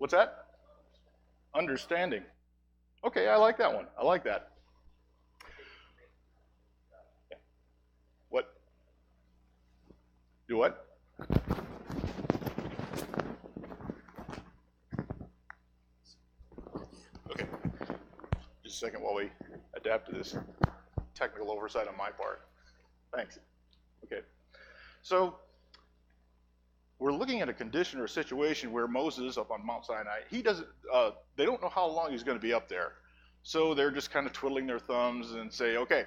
What's that? Understanding. Okay, I like that one. I like that. What? Do what? Okay. Just a second while we adapt to this technical oversight on my part. Thanks. Okay. So we're looking at a condition or a situation where Moses up on Mount Sinai, he doesn't, they don't know how long he's going to be up there. So they're just kind of twiddling their thumbs and say, okay,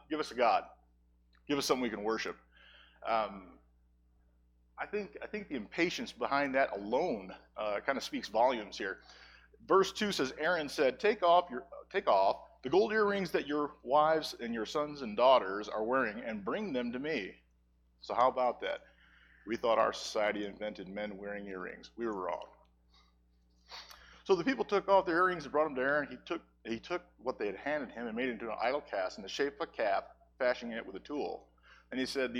give us a God. Give us something we can worship. I think the impatience behind that alone kind of speaks volumes here. Verse 2 says, Aaron said, take off the gold earrings that your wives and your sons and daughters are wearing and bring them to me. So how about that? We thought our society invented men wearing earrings. We were wrong. So the people took off their earrings and brought them to Aaron. He took what they had handed him and made it into an idol cast in the shape of a calf, fashioning it with a tool. And he said,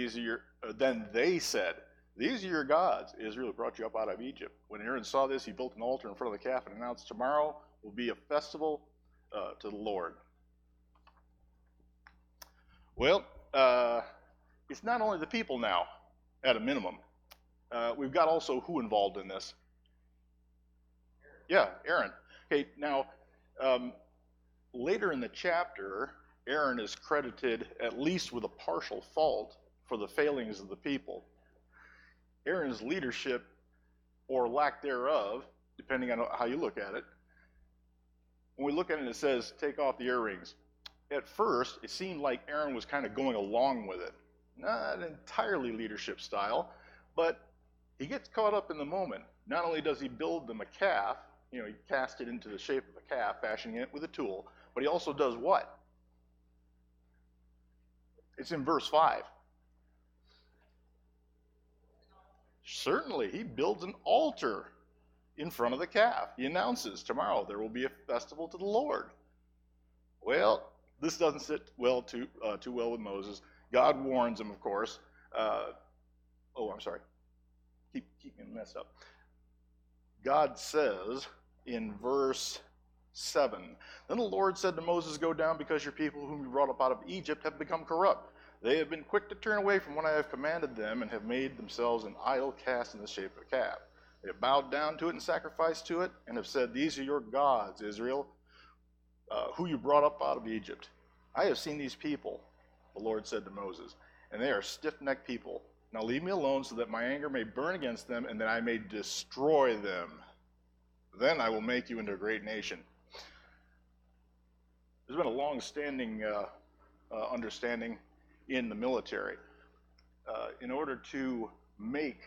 then they said, these are your gods, Israel, who brought you up out of Egypt. When Aaron saw this, he built an altar in front of the calf and announced, tomorrow will be a festival to the Lord. Well, it's not only the people now, at a minimum. We've got also who involved in this? Yeah, Aaron. Okay, now, later in the chapter, Aaron is credited at least with a partial fault for the failings of the people. Aaron's leadership, or lack thereof, depending on how you look at it, when we look at it, it says, take off the earrings. At first, it seemed like Aaron was kind of going along with it. Not entirely leadership style, but he gets caught up in the moment. Not only does he build them a calf, he cast it into the shape of a calf, fashioning it with a tool, but he also does what? It's in verse 5. Certainly, he builds an altar in front of the calf. He announces, tomorrow there will be a festival to the Lord. Well, this doesn't sit well too well with Moses. God warns him, of course. I'm sorry. Keep me messed up. God says in verse 7, then the Lord said to Moses, go down because your people whom you brought up out of Egypt have become corrupt. They have been quick to turn away from what I have commanded them and have made themselves an idol cast in the shape of a calf. They have bowed down to it and sacrificed to it and have said, these are your gods, Israel, who you brought up out of Egypt. I have seen these people, the Lord said to Moses, and they are stiff-necked people. Now leave me alone so that my anger may burn against them and that I may destroy them. Then I will make you into a great nation. There's been a long-standing understanding in the military. In order to make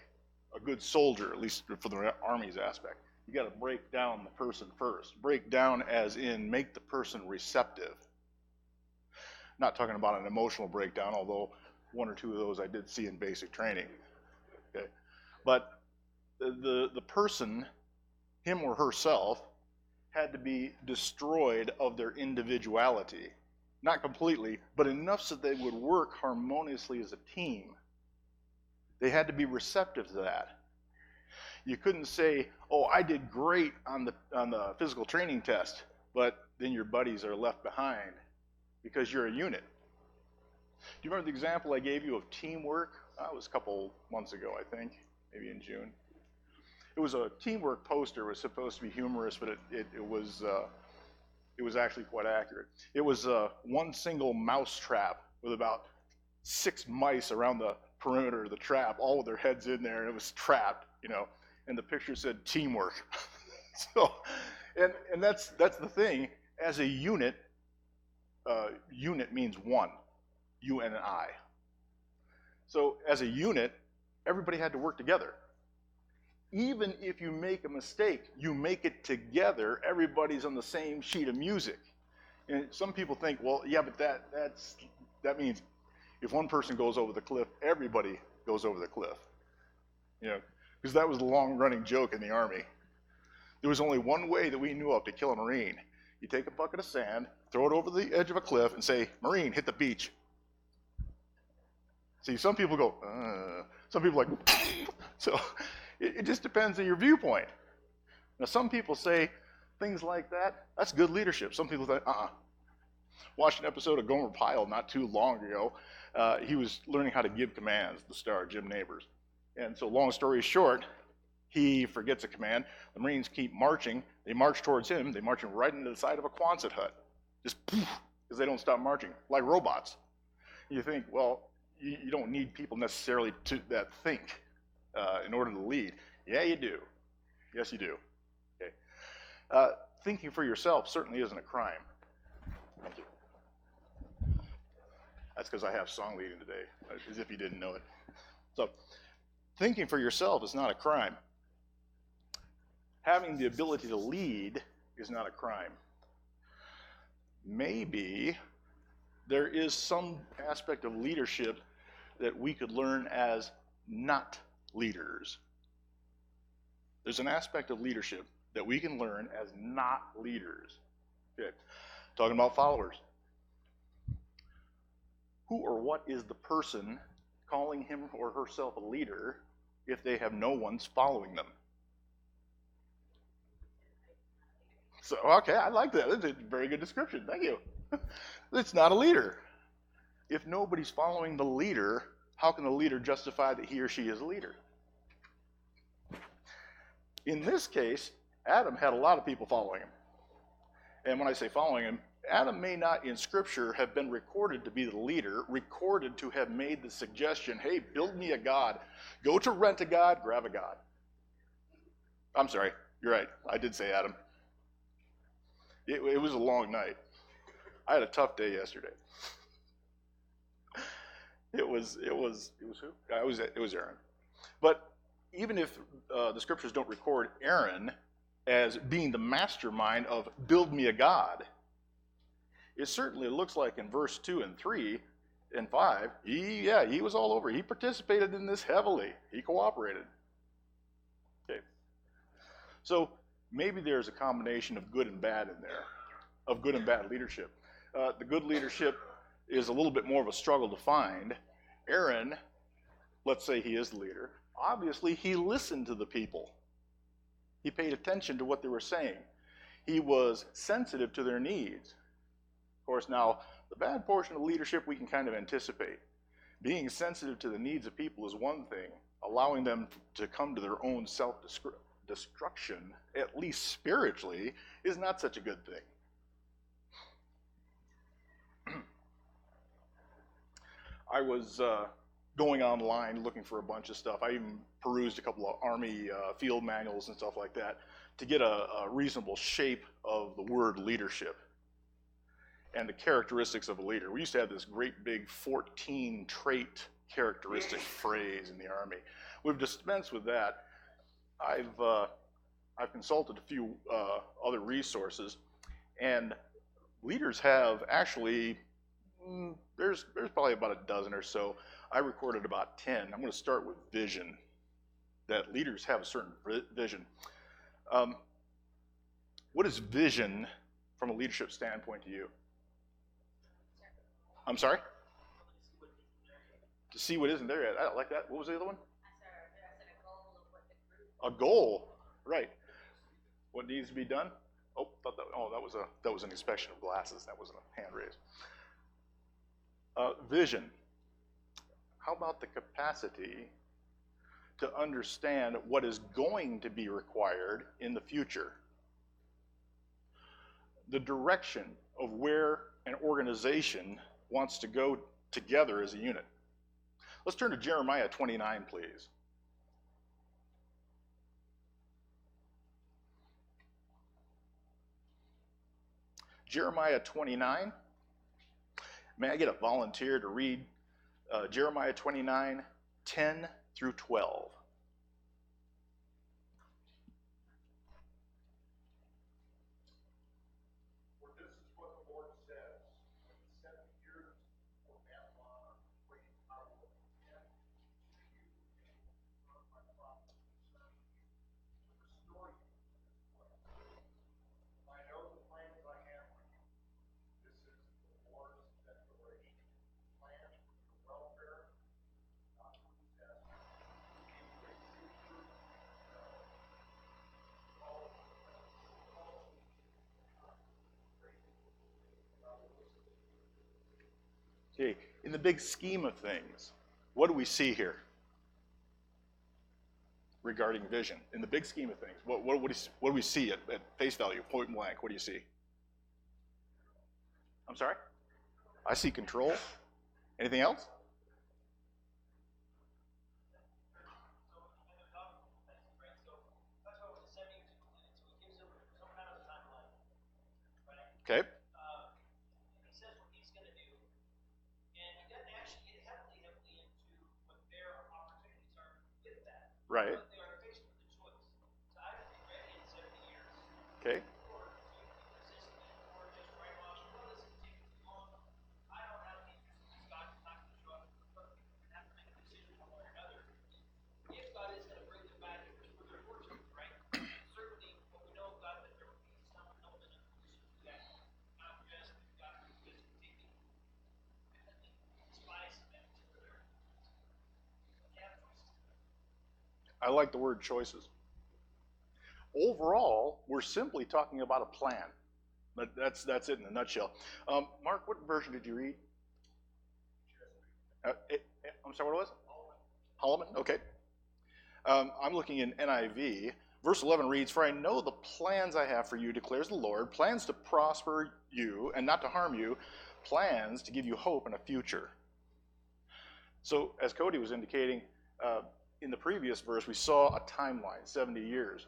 a good soldier, at least for the Army's aspect, you got to break down the person first. Break down as in make the person receptive. Not talking about an emotional breakdown, although one or two of those I did see in basic training. Okay, but the person, him or herself, had to be destroyed of their individuality. Not completely, but enough so they would work harmoniously as a team. They had to be receptive to that. You couldn't say, oh, I did great on the physical training test, but then your buddies are left behind because you're a unit. Do you remember the example I gave you of teamwork? It was a couple months ago, I think, maybe in June. It was a teamwork poster. It was supposed to be humorous, but it was actually quite accurate. It was one single mouse trap with about 6 mice around the perimeter of the trap, all with their heads in there, and it was trapped, and the picture said teamwork. So, and that's the thing. As a unit, unit means one, you and I. So as a unit, everybody had to work together. Even if you make a mistake, you make it together. Everybody's on the same sheet of music. And some people think, well, yeah, but that means if one person goes over the cliff, everybody goes over the cliff. Because that was the long-running joke in the Army. There was only one way that we knew of to kill a Marine. You take a bucket of sand, throw it over the edge of a cliff, and say, Marine, hit the beach. See, some people go, some people are like, so it just depends on your viewpoint. Now, some people say things like that. That's good leadership. Some people think, Watched an episode of Gomer Pyle not too long ago. He was learning how to give commands, the star, Jim Nabors. And so, long story short, he forgets a command. The Marines keep marching. They march towards him. They march him right into the side of a Quonset hut. Just poof, because they don't stop marching, like robots. You think, well, you don't need people necessarily that think in order to lead. Yeah, you do. Yes, you do. Okay. Thinking for yourself certainly isn't a crime. Thank you. That's because I have song leading today, as if you didn't know it. So, thinking for yourself is not a crime. Having the ability to lead is not a crime. Maybe there is some aspect of leadership that we could learn as not leaders. There's an aspect of leadership that we can learn as not leaders. Okay, talking about followers. Who or what is the person calling him or herself a leader if they have no one's following them? So, okay, I like that. That's a very good description. Thank you. It's not a leader. If nobody's following the leader, how can the leader justify that he or she is a leader? In this case, Adam had a lot of people following him. And when I say following him, Adam may not in Scripture have been recorded to be the leader, recorded to have made the suggestion, hey, build me a god. Go to rent a god, grab a god. I'm sorry, you're right. I did say Adam. It was a long night. I had a tough day yesterday. It was who? It was Aaron. But even if the scriptures don't record Aaron as being the mastermind of build me a god, it certainly looks like in verse 2 and 3 and 5, he was all over. He participated in this heavily. He cooperated. Okay. So maybe there's a combination of good and bad in there, of good and bad leadership. The good leadership is a little bit more of a struggle to find. Aaron, let's say he is the leader, obviously he listened to the people. He paid attention to what they were saying. He was sensitive to their needs. Of course, now, the bad portion of leadership we can kind of anticipate. Being sensitive to the needs of people is one thing. Allowing them to come to their own self-destruction, at least spiritually, is not such a good thing. I was going online looking for a bunch of stuff. I even perused a couple of Army field manuals and stuff like that to get a reasonable shape of the word leadership and the characteristics of a leader. We used to have this great big 14 trait characteristic phrase in the Army. We've dispensed with that. I've consulted a few other resources, and leaders have actually, there's probably about a dozen or so. I recorded about 10. I'm going to start with vision, that leaders have a certain vision. What is vision from a leadership standpoint to you? I'm sorry? To see what isn't there yet. I like that. What was the other one? A goal, right. What needs to be done? Oh, that was an inspection of glasses. That wasn't a hand raise. Vision. How about the capacity to understand what is going to be required in the future? The direction of where an organization wants to go together as a unit. Let's turn to Jeremiah 29, please. Jeremiah 29. May I get a volunteer to read Jeremiah 29, 10 through 12? Okay, in the big scheme of things, what do we see here regarding vision? In the big scheme of things, what do we see at face value, point blank? What do you see? I'm sorry? I see control. Anything else? Okay. Right. Okay. I like the word choices. Overall, we're simply talking about a plan. That's it in a nutshell. Mark, what version did you read? I'm sorry, what was it? Holloman? Okay. I'm looking in NIV. Verse 11 reads, "For I know the plans I have for you, declares the Lord, plans to prosper you and not to harm you, plans to give you hope and a future." So, as Cody was indicating, in the previous verse, we saw a timeline, 70 years.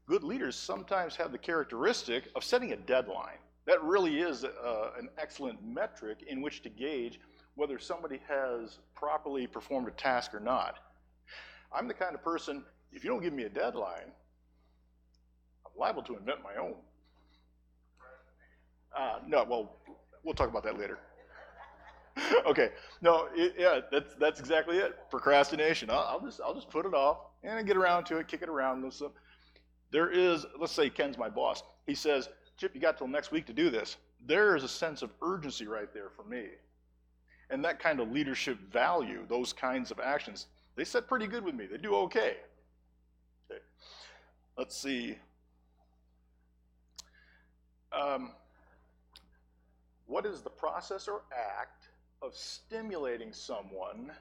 Good leaders sometimes have the characteristic of setting a deadline. That really is an excellent metric in which to gauge whether somebody has properly performed a task or not. I'm the kind of person, if you don't give me a deadline, I'm liable to invent my own. No, well, we'll talk about that later. Okay, no, yeah, that's exactly it. Procrastination. I'll just put it off and get around to it, kick it around. There is, let's say Ken's my boss. He says, "Chip, you got till next week to do this." There is a sense of urgency right there for me. And that kind of leadership value, those kinds of actions, they set pretty good with me. They do okay. Okay. Let's see. What is the process or act of stimulating someone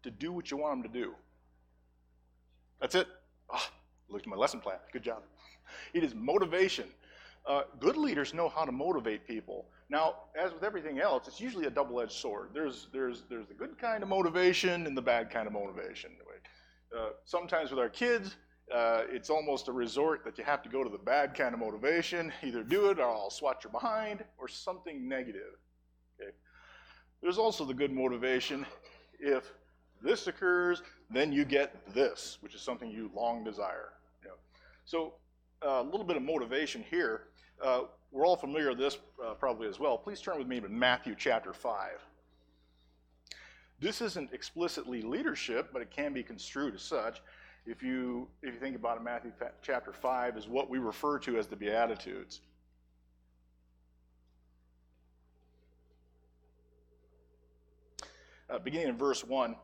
to do what you want them to do? That's it. Look at my lesson plan. Good job. It is motivation. Good leaders know how to motivate people. Now, as with everything else, it's usually a double-edged sword. There's the good kind of motivation and the bad kind of motivation. Sometimes with our kids, it's almost a resort that you have to go to the bad kind of motivation. Either do it or I'll swat your behind, or something negative. Okay. There's also the good motivation. If this occurs, then you get this, which is something you long desire. So a little bit of motivation here. We're all familiar with this probably as well. Please turn with me to Matthew chapter 5. This isn't explicitly leadership, but it can be construed as such. If you think about it, Matthew chapter 5 is what we refer to as the Beatitudes. Beginning in verse 1.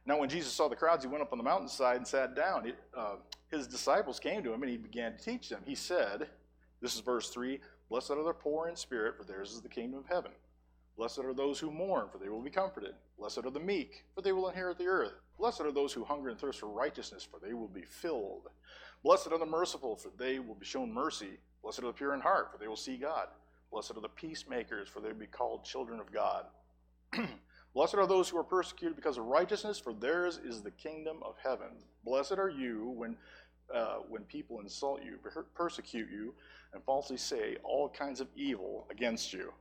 Now when Jesus saw the crowds, he went up on the mountainside and sat down. His disciples came to him and he began to teach them. He said, this is verse 3, "Blessed are the poor in spirit, for theirs is the kingdom of heaven. Blessed are those who mourn, for they will be comforted. Blessed are the meek, for they will inherit the earth. Blessed are those who hunger and thirst for righteousness, for they will be filled. Blessed are the merciful, for they will be shown mercy. Blessed are the pure in heart, for they will see God. Blessed are the peacemakers, for they will be called children of God. Blessed are those who are persecuted because of righteousness, for theirs is the kingdom of heaven. Blessed are you when people insult you, persecute you, and falsely say all kinds of evil against you."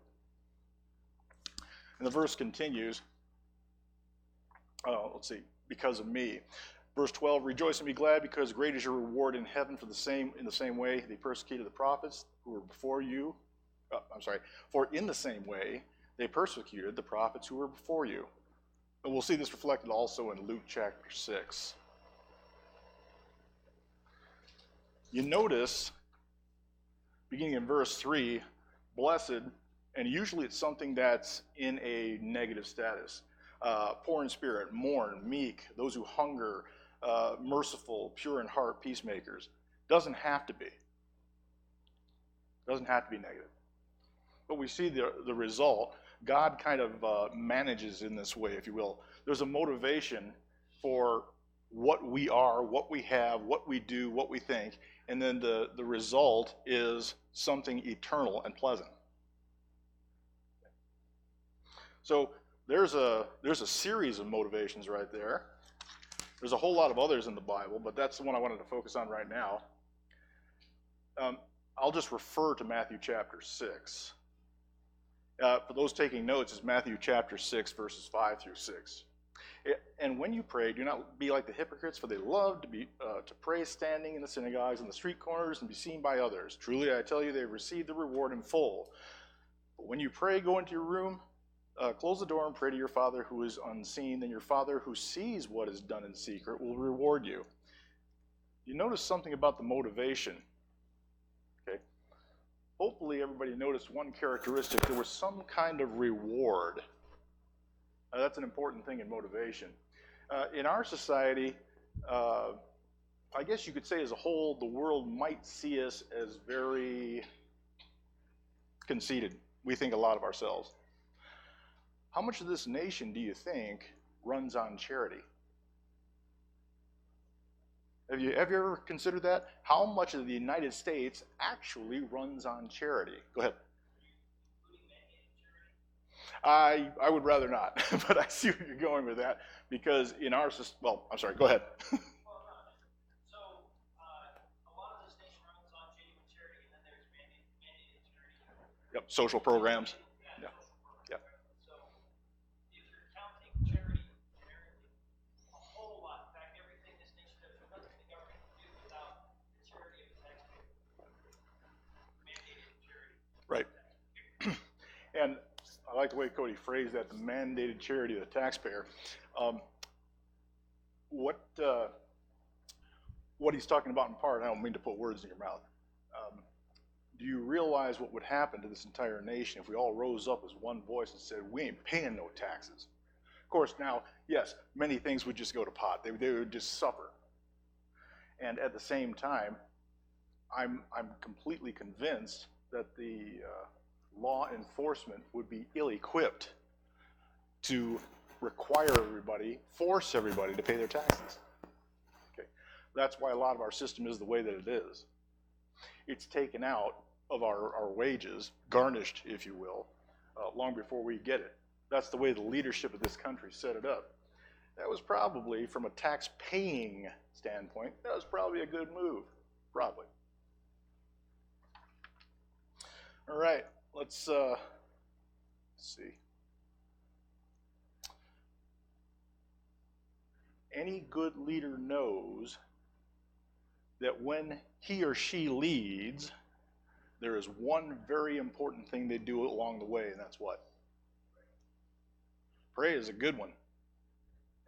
And the verse continues, let's see, "because of me." Verse 12, "Rejoice and be glad, because great is your reward in heaven, in the same way they persecuted the prophets who were before you. For in the same way they persecuted the prophets who were before you." And we'll see this reflected also in Luke chapter 6. You notice, beginning in verse 3, blessed, and usually it's something that's in a negative status. Poor in spirit, mourn, meek, those who hunger, merciful, pure in heart, peacemakers. Doesn't have to be. Doesn't have to be negative. but we see the result. God kind of manages in this way, if you will. There's a motivation for what we are, what we have, what we do, what we think, and then the result is something eternal and pleasant. So there's a series of motivations right there. There's a whole lot of others in the Bible, but that's the one I wanted to focus on right now. I'll just refer to Matthew chapter 6. For those taking notes, it's Matthew chapter 6, verses 5 through 6. And when you pray, do not be like the hypocrites, for they love to pray standing in the synagogues and the street corners and be seen by others. Truly, I tell you, they have received the reward in full. But when you pray, go into your room, close the door and pray to your Father who is unseen. Then your Father who sees what is done in secret will reward you. You notice something about the motivation. Okay. Hopefully everybody noticed one characteristic. There was some kind of reward. That's an important thing in motivation. In our society, I guess you could say as a whole, the world might see us as very conceited. We think a lot of ourselves. How much of this nation do you think runs on charity? Have you ever considered that? How much of the United States actually runs on charity? Go ahead. I would rather not, but I see where you're going with that, because in our system, well, I'm sorry, go ahead. A lot of this nation runs on genuine charity, and then there's mandated charity. Yep, social programs. Yeah. Social programs. So if you're counting charity generally, a whole lot, in fact, everything this nation does, there's nothing the government can do without the charity of the taxpayer. Mandated charity. Right. And I like the way Cody phrased that, the mandated charity of the taxpayer. What he's talking about in part, I don't mean to put words in your mouth. Do you realize what would happen to this entire nation if we all rose up as one voice and said, we ain't paying no taxes? Of course, now, yes, many things would just go to pot. They would just suffer. And at the same time, I'm completely convinced that the law enforcement would be ill-equipped to require everybody, force everybody to pay their taxes. Okay, that's why a lot of our system is the way that it is. It's taken out of our wages, garnished, if you will, long before we get it. That's the way the leadership of this country set it up. That was probably, from a tax-paying standpoint, that was probably a good move, probably. All right. Let's see. Any good leader knows that when he or she leads, there is one very important thing they do along the way, and that's what? Pray is a good one.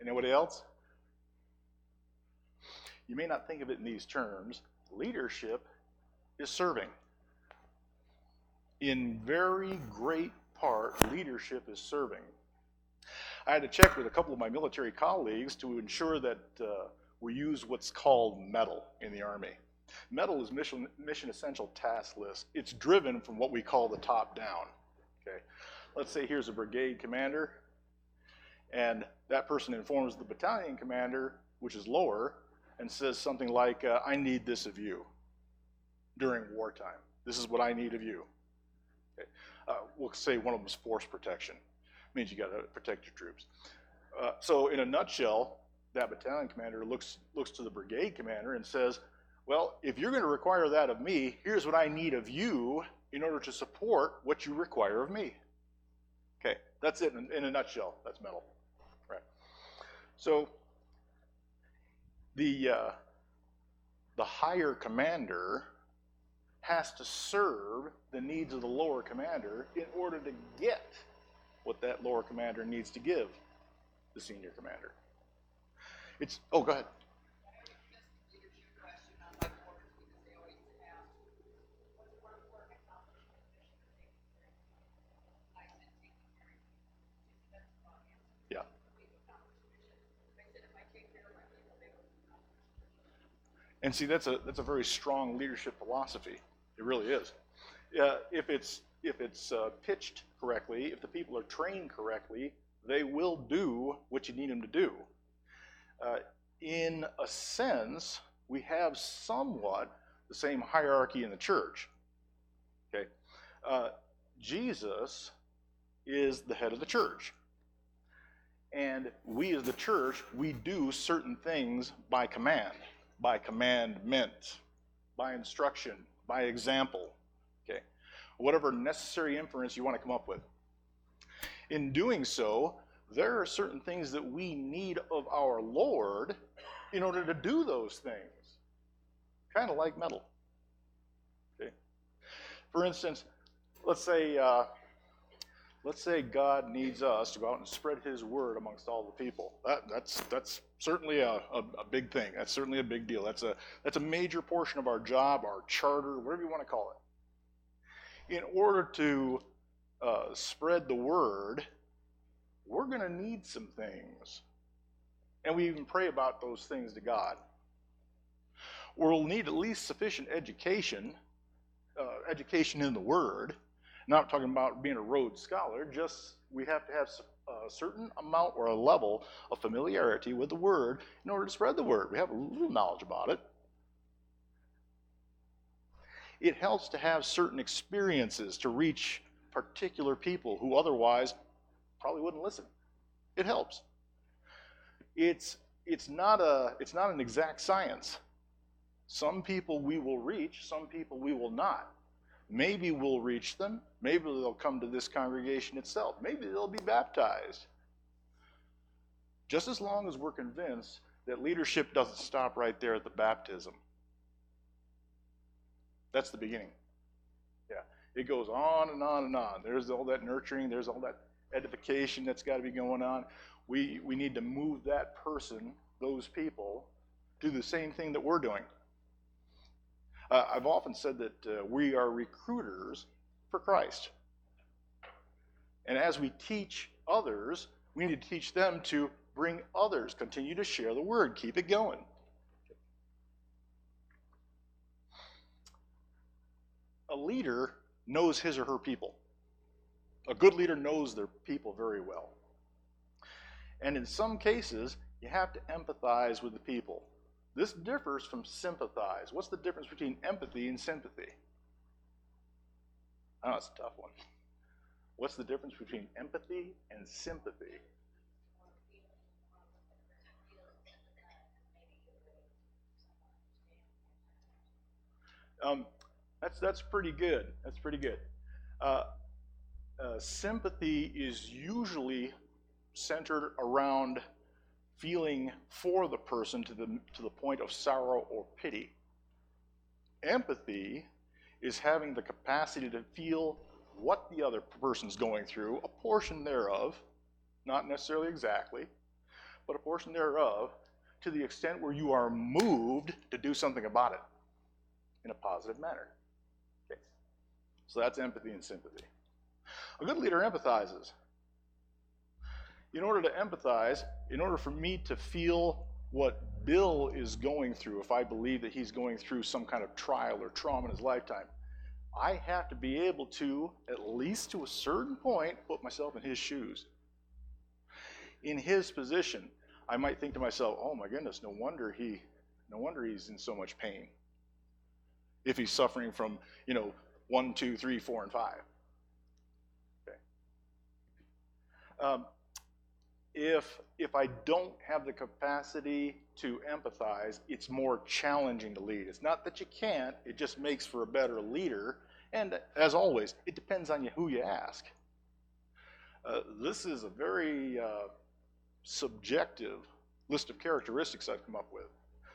Anybody else? You may not think of it in these terms. Leadership is serving. In very great part, leadership is serving. I had to check with a couple of my military colleagues to ensure that we use what's called METAL in the Army. METAL is Mission Essential Task List. It's driven from what we call the top down. Okay, let's say here's a brigade commander, and that person informs the battalion commander, which is lower, and says something like, I need this of you during wartime. This is what I need of you. Okay. We'll say one of them is force protection. It means you got to protect your troops. So in a nutshell, that battalion commander looks to the brigade commander and says, well, if you're going to require that of me, here's what I need of you in order to support what you require of me. Okay, that's it in a nutshell. That's METAL. Right. So the higher commander has to serve the needs of the lower commander in order to get what that lower commander needs to give the senior commander. Go ahead. Yeah. And see, that's a very strong leadership philosophy. It really is. If it's if it's pitched correctly, if the people are trained correctly, they will do what you need them to do. In a sense, we have somewhat the same hierarchy in the church. Okay, Jesus is the head of the church, and we as the church, we do certain things by command, by commandment, by instruction, by example. Okay, whatever necessary inference you want to come up with. In doing so, there are certain things that we need of our Lord in order to do those things. Kind of like metal. Okay. For instance, let's say God needs us to go out and spread His word amongst all the people. That's certainly a big thing. That's certainly a big deal. That's a major portion of our job, our charter, whatever you want to call it. In order to spread the word, we're going to need some things. And we even pray about those things to God. We'll need at least sufficient education in the Word. Not talking about being a Rhodes Scholar, just we have to have a certain amount or a level of familiarity with the Word in order to spread the Word. We have a little knowledge about it. It helps to have certain experiences to reach particular people who otherwise probably wouldn't listen. It helps. It's not an exact science. Some people we will reach, some people we will not. Maybe we'll reach them. Maybe they'll come to this congregation itself. Maybe they'll be baptized. Just as long as we're convinced that leadership doesn't stop right there at the baptism. That's the beginning. Yeah, it goes on and on and on. There's all that nurturing. There's all that edification that's got to be going on. We need to move that person, those people, do the same thing that we're doing. I've often said that we are recruiters for Christ. And as we teach others, we need to teach them to bring others, continue to share the word, keep it going. A leader knows his or her people. A good leader knows their people very well. And in some cases, you have to empathize with the people. This differs from sympathize. What's the difference between empathy and sympathy? I know it's a tough one. What's the difference between empathy and sympathy? That's pretty good. That's pretty good. Sympathy is usually centered around feeling for the person to the point of sorrow or pity. Empathy is having the capacity to feel what the other person's going through, a portion thereof, not necessarily exactly, but a portion thereof, to the extent where you are moved to do something about it in a positive manner. Okay. So that's empathy and sympathy. A good leader empathizes. In order to empathize, in order for me to feel what Bill is going through, if I believe that he's going through some kind of trial or trauma in his lifetime, I have to be able to, at least to a certain point, put myself in his shoes. In his position, I might think to myself, oh my goodness, no wonder he's in so much pain. If he's suffering from, 1, 2, 3, 4, and 5. Okay. If I don't have the capacity to empathize, it's more challenging to lead. It's not that you can't, it just makes for a better leader. And as always, it depends on who you ask. This is a very subjective list of characteristics I've come up with.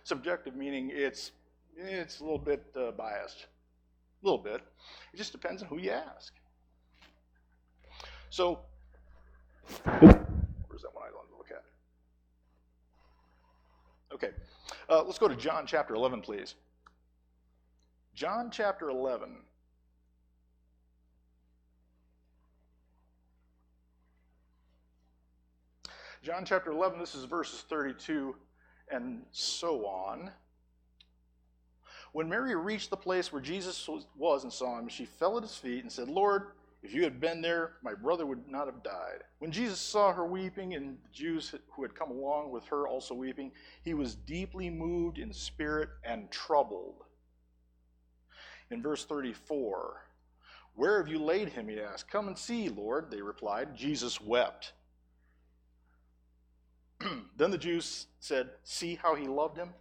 Subjective meaning it's a little bit biased. A little bit. It just depends on who you ask. So, where's that one I wanted to look at? Okay, let's go to John chapter 11, please. John chapter 11. John chapter 11, this is verses 32 and so on. When Mary reached the place where Jesus was and saw him, she fell at his feet and said, Lord, if you had been there, my brother would not have died. When Jesus saw her weeping and the Jews who had come along with her also weeping, he was deeply moved in spirit and troubled. In verse 34, where have you laid him, he asked. Come and see, Lord, they replied. Jesus wept. Then the Jews said, see how he loved him?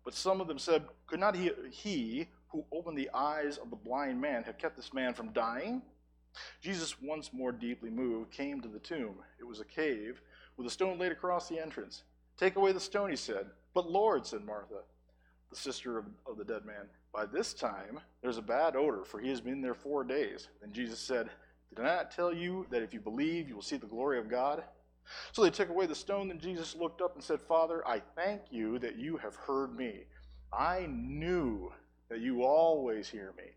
But some of them said, could not he who opened the eyes of the blind man have kept this man from dying? Jesus, once more deeply moved, came to the tomb. It was a cave with a stone laid across the entrance. Take away the stone, he said. But Lord, said Martha, the sister of the dead man, by this time there's a bad odor, for he has been there 4 days. Then Jesus said, did I not tell you that if you believe, you will see the glory of God? So they took away the stone, and Jesus looked up and said, Father, I thank you that you have heard me. I knew that you always hear me.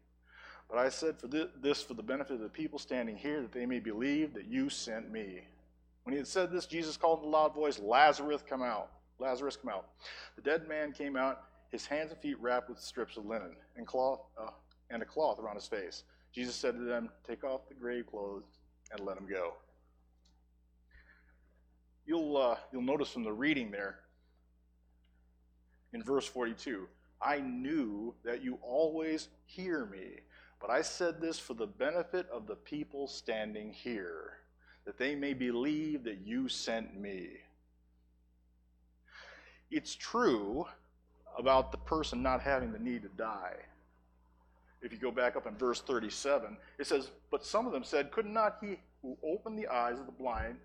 But I said for this for the benefit of the people standing here, that they may believe that you sent me. When he had said this, Jesus called in a loud voice, Lazarus, come out. Lazarus, come out. The dead man came out, his hands and feet wrapped with strips of linen and a cloth around his face. Jesus said to them, take off the grave clothes and let him go. You'll notice from the reading there, in verse 42, I knew that you always hear me, but I said this for the benefit of the people standing here, that they may believe that you sent me. It's true about the person not having the need to die. If you go back up in verse 37, it says, but some of them said, could not he who opened the eyes of the blind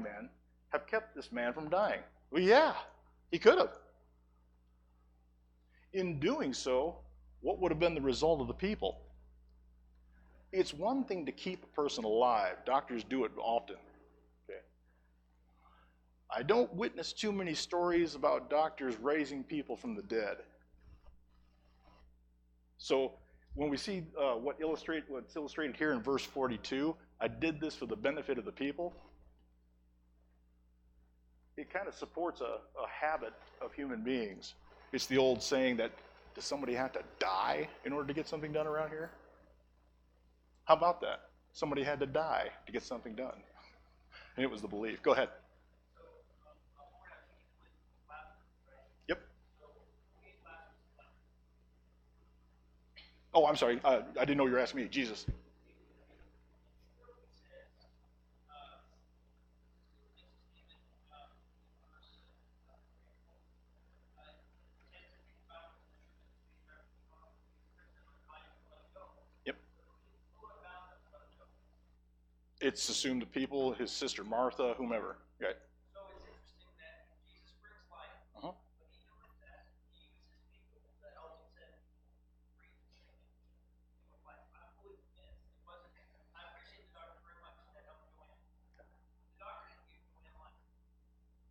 man have kept this man from dying? Well, yeah, he could have. In doing so, what would have been the result of the people? It's one thing to keep a person alive. Doctors do it often. Okay. I don't witness too many stories about doctors raising people from the dead. So when we see what's illustrated here in verse 42, I did this for the benefit of the people. It kind of supports a habit of human beings. It's the old saying that, does somebody have to die in order to get something done around here? How about that? Somebody had to die to get something done. And it was the belief. Go ahead. Yep. Oh, I'm sorry. I didn't know you were asking me. Jesus. Yep. It's assumed the people, his sister Martha, whomever. Okay. So it's interesting that Jesus brings life, Uh-huh. but he doing that, he uses people to help him set free from life. I'm fully convinced it wasn't. I appreciate the doctor very much that helped Joanne. The doctor didn't give Joanne life,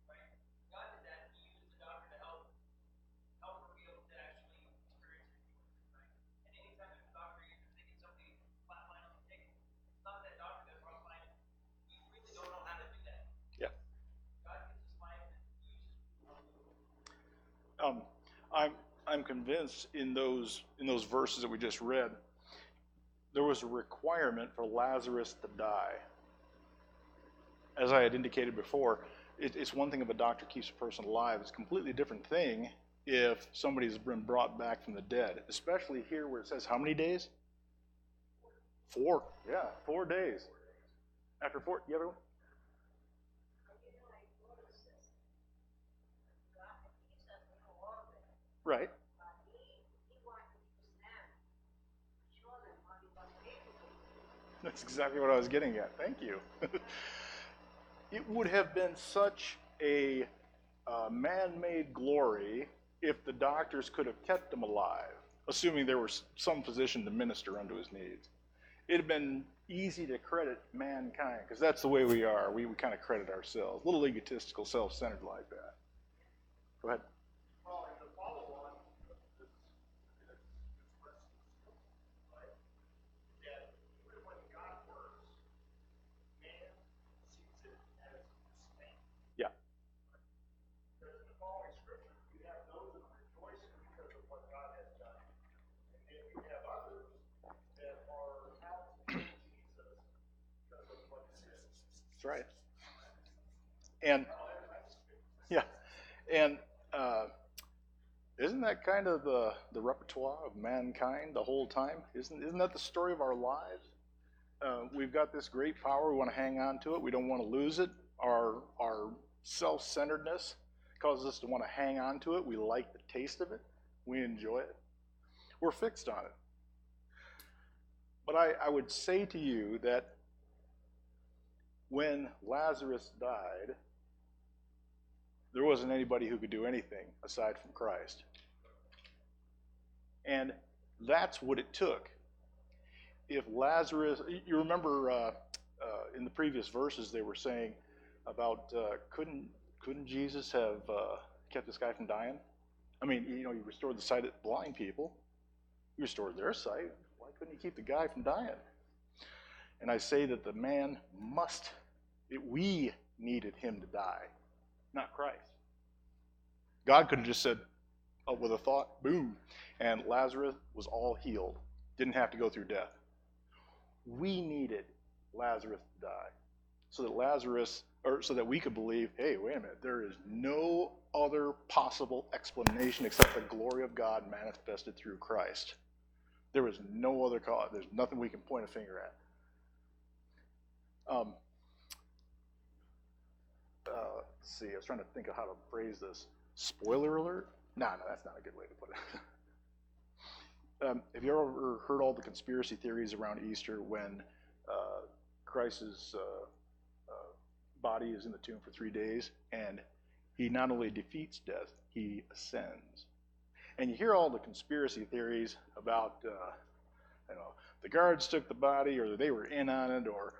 right? God did that. He used the doctor to help her be able to actually experience it, right? And anytime there's a doctor, you're thinking somebody flatline on the table. It's not that doctor that's flatline. You really don't know how to do that. Yeah. God gives us life and uses I'm convinced in those verses that we just read, there was a requirement for Lazarus to die. As I had indicated before, it's one thing if a doctor keeps a person alive. It's a completely different thing if somebody's been brought back from the dead, especially here where it says how many days? 4. Yeah, 4 days. After 4, you ever? Right. That's exactly what I was getting at. Thank you. It would have been such a man-made glory if the doctors could have kept him alive, assuming there was some physician to minister unto his needs. It'd have been easy to credit mankind, because that's the way we are. We kind of credit ourselves. A little egotistical, self-centered like that. Go ahead. Well, and to follow on this right? That even when God works, man sees it as distinct. Yeah. Because in the following scripture, you have those that are rejoicing because of what God has done. That's right. And yeah, and isn't that kind of the repertoire of mankind the whole time? Isn't that the story of our lives? We've got this great power. We want to hang on to it. We don't want to lose it. Our self-centeredness causes us to want to hang on to it. We like the taste of it. We enjoy it. We're fixed on it. But I would say to you that when Lazarus died, there wasn't anybody who could do anything aside from Christ. And that's what it took. If Lazarus, you remember in the previous verses they were saying about couldn't Jesus have kept this guy from dying? I mean, he restored the sight of blind people. He restored their sight. Why couldn't he keep the guy from dying? And I say that the man we needed him to die, not Christ. God could have just said, with a thought, boom, and Lazarus was all healed. Didn't have to go through death. We needed Lazarus to die so that we could believe, hey, wait a minute, there is no other possible explanation except the glory of God manifested through Christ. There was no other cause. There's nothing we can point a finger at. Let's see, I was trying to think of how to phrase this. Spoiler alert? No, that's not a good way to put it. Have you ever heard all the conspiracy theories around Easter when Christ's body is in the tomb for 3 days, and he not only defeats death, he ascends. And you hear all the conspiracy theories about, the guards took the body, or they were in on it, or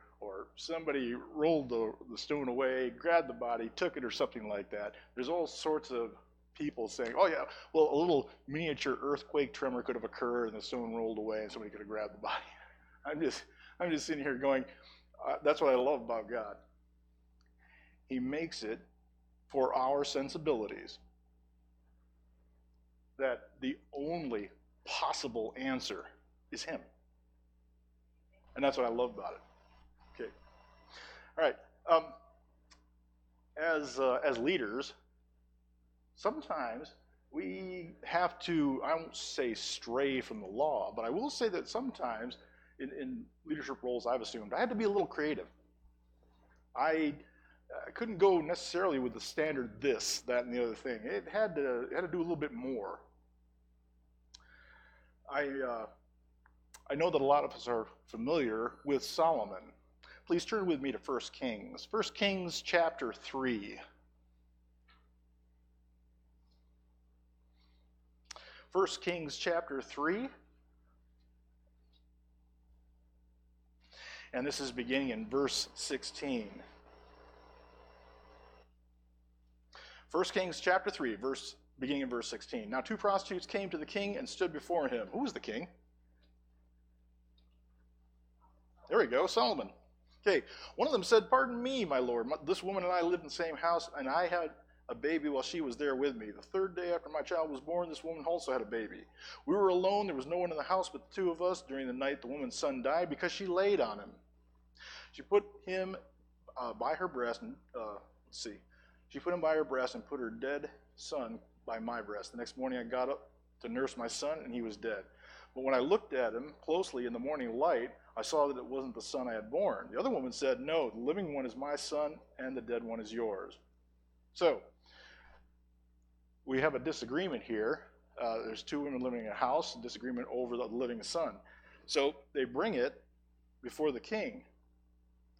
somebody rolled the stone away, grabbed the body, took it, or something like that. There's all sorts of people saying, oh yeah, well, a little miniature earthquake tremor could have occurred, and the stone rolled away, and somebody could have grabbed the body. I'm just sitting here going, that's what I love about God. He makes it for our sensibilities that the only possible answer is him. And that's what I love about it. Okay. All right. As leaders, sometimes we have to, I won't say stray from the law, but I will say that sometimes in leadership roles I've assumed, I had to be a little creative. I couldn't go necessarily with the standard this, that, and the other thing. It had to do a little bit more. I know that a lot of us are familiar with Solomon. Please turn with me to 1 Kings. 1 Kings chapter 3. 1 Kings chapter 3. And this is beginning in verse 16. 1 Kings chapter 3, beginning in verse 16. Now 2 prostitutes came to the king and stood before him. Who was the king? There we go, Solomon. Okay, one of them said, pardon me, my lord. This woman and I lived in the same house, and I had a baby while she was there with me. The third day after my child was born, this woman also had a baby. We were alone. There was no one in the house but the two of us. During the night, the woman's son died because she laid on him. She put him by her breast, and She put him by her breast and put her dead son by my breast. The next morning I got up to nurse my son, and he was dead. But when I looked at him closely in the morning light, I saw that it wasn't the son I had born. The other woman said, no, the living one is my son, and the dead one is yours. So, we have a disagreement here. There's two women living in a house, a disagreement over the living son. So, they bring it before the king.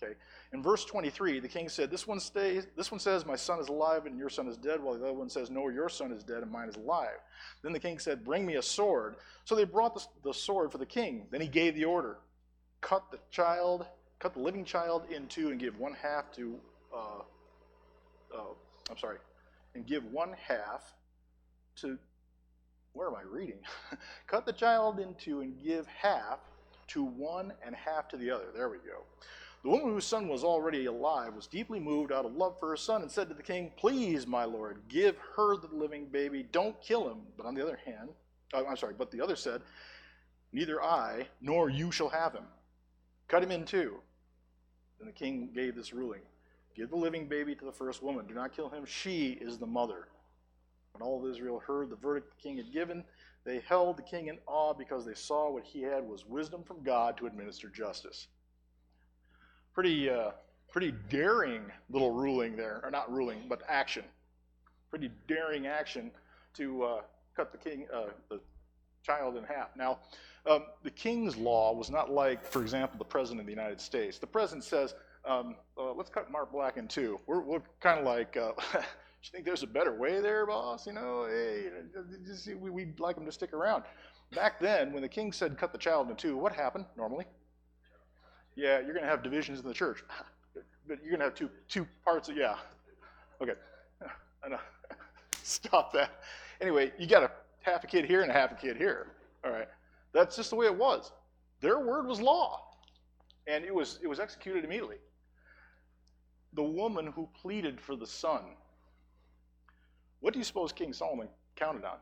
Okay. In verse 23, the king said, this one says, my son is alive and your son is dead, while the other one says, no, your son is dead and mine is alive. Then the king said, bring me a sword. So they brought the sword for the king. Then he gave the order, cut the living child in two and give one half to, and give one half to, where am I reading? Cut the child in two and give half to one and half to the other. There we go. The woman whose son was already alive was deeply moved out of love for her son and said to the king, please, my lord, give her the living baby. Don't kill him. But on the other hand, but the other said, neither I nor you shall have him. Cut him in two. And the king gave this ruling: give the living baby to the first woman. Do not kill him. She is the mother. When all of Israel heard the verdict the king had given, they held the king in awe because they saw what he had was wisdom from God to administer justice. Pretty daring little ruling there, or not ruling, but action. Pretty daring action to cut the child in half. Now, the king's law was not like, for example, the president of the United States. The president says, let's cut Mark Black in two. We're kind of like, you think there's a better way there, boss? You know, hey, we'd like him to stick around. Back then, when the king said cut the child in two, what happened normally? Yeah, you're going to have divisions in the church. But you're going to have two parts of, yeah. Okay. I know. Stop that. Anyway, you got half a kid here and a half a kid here. All right. That's just the way it was. Their word was law. And it was executed immediately. The woman who pleaded for the son, what do you suppose King Solomon counted on?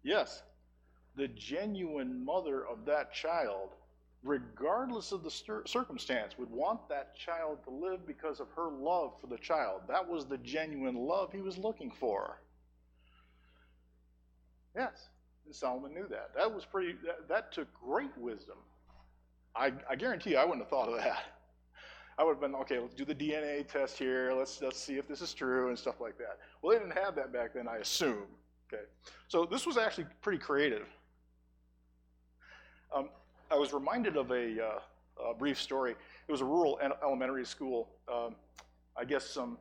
Yes. The genuine mother of that child, regardless of the circumstance, would want that child to live because of her love for the child. That was the genuine love he was looking for. Yes, and Solomon knew that. That took great wisdom. I guarantee you I wouldn't have thought of that. I would have been, okay, let's do the DNA test here. Let's see if this is true and stuff like that. Well, they didn't have that back then, I assume. Okay, so this was actually pretty creative. I was reminded of a brief story. It was a rural elementary school. I guess some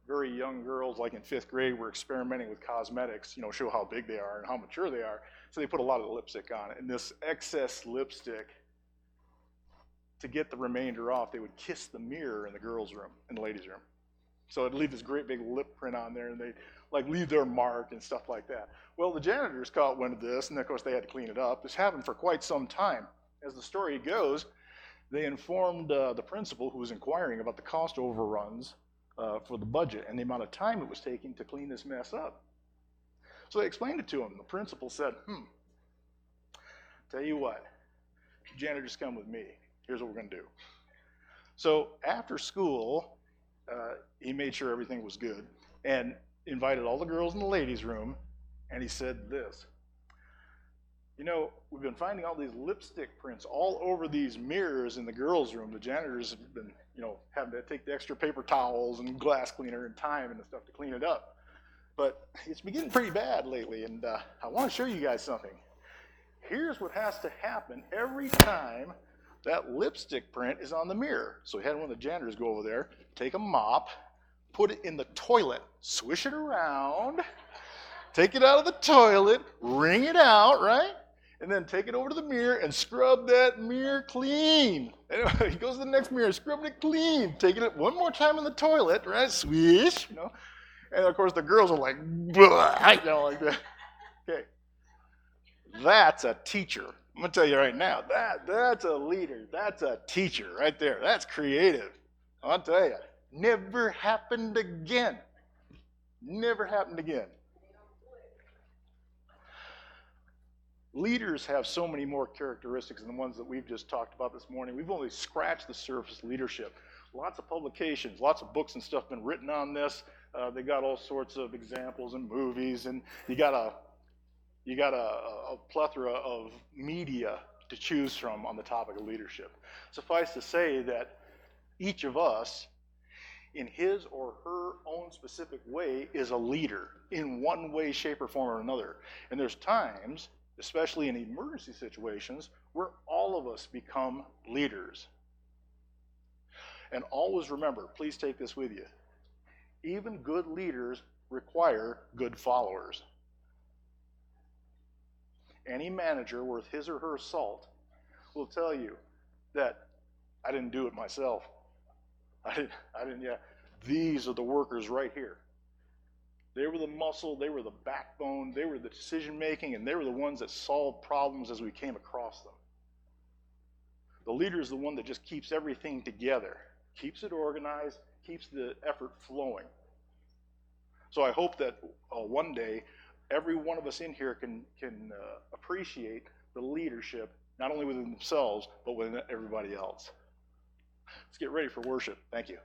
very young girls, like in 5th grade, were experimenting with cosmetics, show how big they are and how mature they are. So they put a lot of lipstick on it. And this excess lipstick, to get the remainder off, they would kiss the mirror in the girls' room, in the ladies' room. So it'd leave this great big lip print on there, and they'd leave their mark and stuff like that. Well, the janitors caught wind of this, and of course they had to clean it up. This happened for quite some time. As the story goes, they informed the principal, who was inquiring about the cost overruns for the budget and the amount of time it was taking to clean this mess up. So they explained it to him. The principal said, tell you what, janitors, come with me. Here's what we're going to do. So after school, he made sure everything was good and invited all the girls in the ladies' room, and he said this: we've been finding all these lipstick prints all over these mirrors in the girls' room. The janitors have been, having to take the extra paper towels and glass cleaner and time and stuff to clean it up. But it's been getting pretty bad lately, and I want to show you guys something. Here's what has to happen every time that lipstick print is on the mirror. So he had one of the janitors go over there, take a mop, put it in the toilet, swish it around, take it out of the toilet, wring it out, right? And then take it over to the mirror and scrub that mirror clean. Anyway, he goes to the next mirror, scrubbing it clean, taking it one more time in the toilet, right? Swish, And of course the girls are like, like that. Okay. That's a teacher. I'm going to tell you right now, that's a leader. That's a teacher right there. That's creative. I'll tell you, never happened again. Never happened again. Leaders have so many more characteristics than the ones that we've just talked about this morning. We've only scratched the surface of leadership. Lots of publications, lots of books and stuff been written on this. They got all sorts of examples and movies, and you got a plethora of media to choose from on the topic of leadership. Suffice to say that each of us, in his or her own specific way, is a leader in one way, shape, or form or another. And there's times, especially in emergency situations, where all of us become leaders. And always remember, please take this with you, even good leaders require good followers. Any manager worth his or her salt will tell you that I didn't do it myself. I didn't, These are the workers right here. They were the muscle, they were the backbone, they were the decision making, and they were the ones that solved problems as we came across them. The leader is the one that just keeps everything together, keeps it organized, keeps the effort flowing. So I hope that one day every one of us in here can appreciate the leadership not only within themselves, but within everybody else. Let's get ready for worship. Thank you.